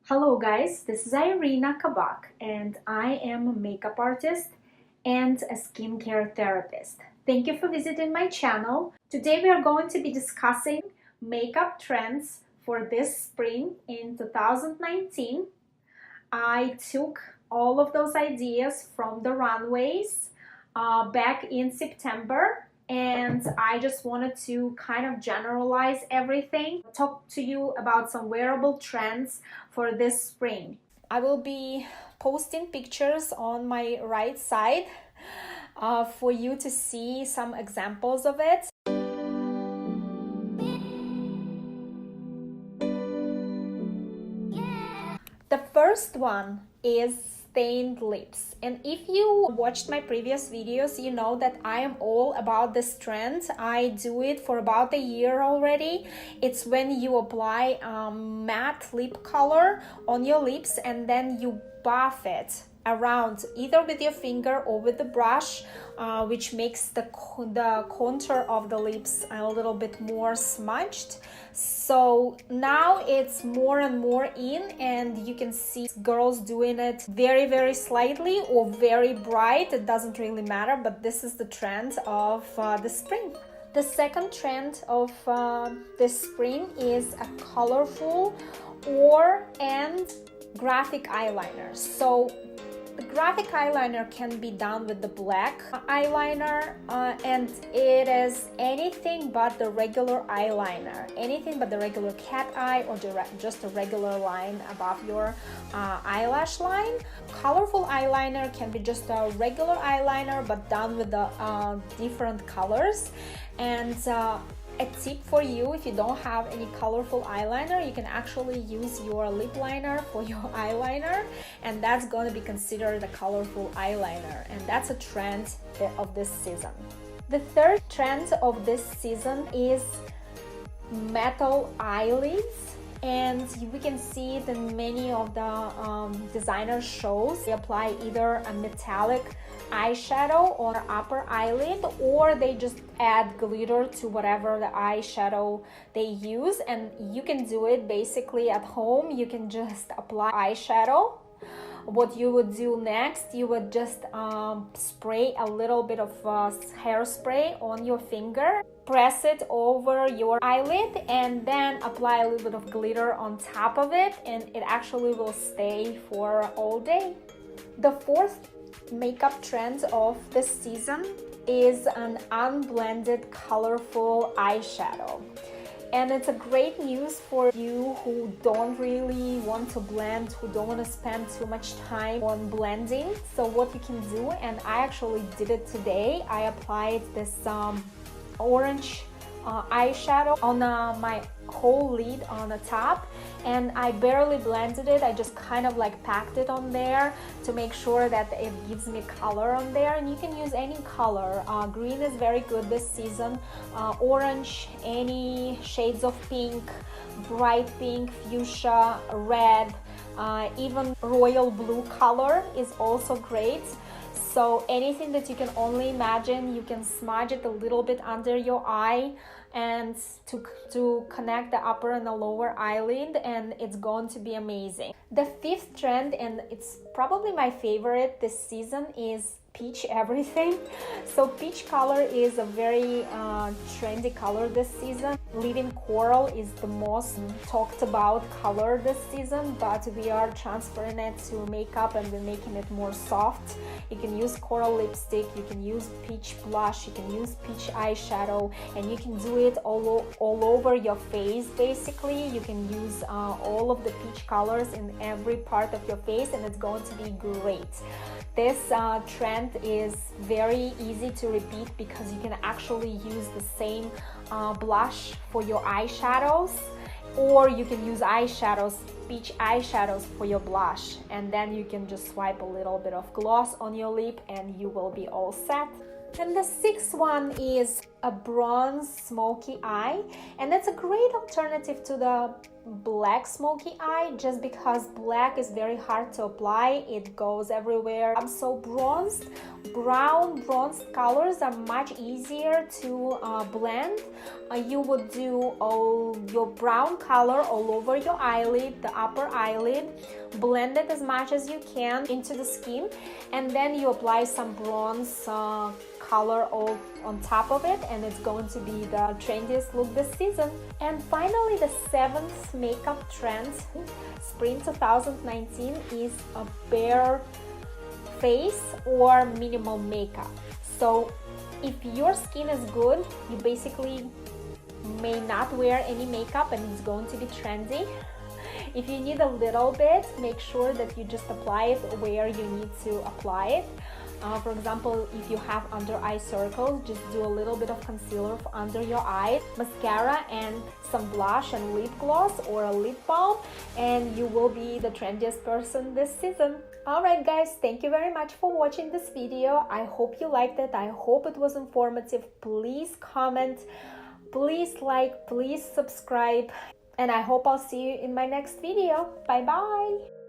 Hello guys, this is Irina Kabak and I am a makeup artist and a skincare therapist. Thank you for visiting my channel. Today we are going to be discussing makeup trends for this spring in 2019. I took all of those ideas from the runways back in September, and I just wanted to kind of generalize everything, talk to you about some wearable trends for this spring. I will be posting pictures on my right side for you to see some examples of it. The first one is stained lips, and if you watched my previous videos, you know that I am all about this trend. I do it for about a year already. It's when you apply matte lip color on your lips and then you buff it around either with your finger or with the brush, which makes the contour of the lips a little bit more smudged. So now it's more and more in, and you can see girls doing it very slightly or very bright. It doesn't really matter, but this is the trend of the spring. The second trend of this spring is a colorful and graphic eyeliner. So the graphic eyeliner can be done with the black eyeliner, and it is anything but the regular eyeliner, anything but the regular cat eye or just a regular line above your eyelash line. Colorful eyeliner can be just a regular eyeliner but done with the different colors. And a tip for you, if you don't have any colorful eyeliner, you can actually use your lip liner for your eyeliner, and that's going to be considered a colorful eyeliner, and that's a trend of this season. The third trend of this season is metal eyelids, and we can see it in many of the designer shows. They apply either a metallic eyeshadow on upper eyelid, or they just add glitter to whatever the eyeshadow they use, and you can do it basically at home. You can just apply eyeshadow. What you would do next, you would just spray a little bit of hairspray on your finger, press it over your eyelid, and then apply a little bit of glitter on top of it, and it actually will stay for all day. The fourth makeup trend of this season is an unblended colorful eyeshadow. And it's a great news for you who don't really want to blend, who don't want to spend too much time on blending. So what you can do, and I actually did it today, I applied this orange eyeshadow on my whole lid on the top, and I barely blended it. I just kind of like packed it on there to make sure that it gives me color on there, and you can use any color. Green is very good this season, orange, any shades of pink, bright pink, fuchsia, red, even royal blue color is also great. So anything that you can only imagine, you can smudge it a little bit under your eye and to connect the upper and the lower eyelid, and it's going to be amazing. The fifth trend, and it's probably my favorite this season, is peach everything. So peach color is a very trendy color this season. Living coral is the most talked about color this season, but we are transferring it to makeup and we're making it more soft. You can use coral lipstick, you can use peach blush, you can use peach eyeshadow, and you can do it all over your face. Basically, you can use all of the peach colors in every part of your face, and it's going to be great. This trend is very easy to repeat because you can actually use the same blush for your eyeshadows, or you can use peach eyeshadows for your blush, and then you can just swipe a little bit of gloss on your lip and you will be all set. And the sixth one is a bronze smoky eye, and that's a great alternative to the black smoky eye, just because black is very hard to apply, it goes everywhere. So bronzed, brown bronzed colors are much easier to blend. You would do all your brown color all over your eyelid, the upper eyelid, blend it as much as you can into the skin, and then you apply some bronze color all on top of it, and it's going to be the trendiest look this season. And finally, the 7th makeup trend, spring 2019, is a bare face or minimal makeup. So if your skin is good, you basically may not wear any makeup and it's going to be trendy. If you need a little bit, make sure that you just apply it where you need to apply it. For example, if you have under eye circles, just do a little bit of concealer under your eye, mascara, and some blush and lip gloss or a lip balm, and you will be the trendiest person this season. Alright guys, thank you very much for watching this video. I hope you liked it. I hope it was informative. Please comment, please like, please subscribe, and I hope I'll see you in my next video. Bye bye!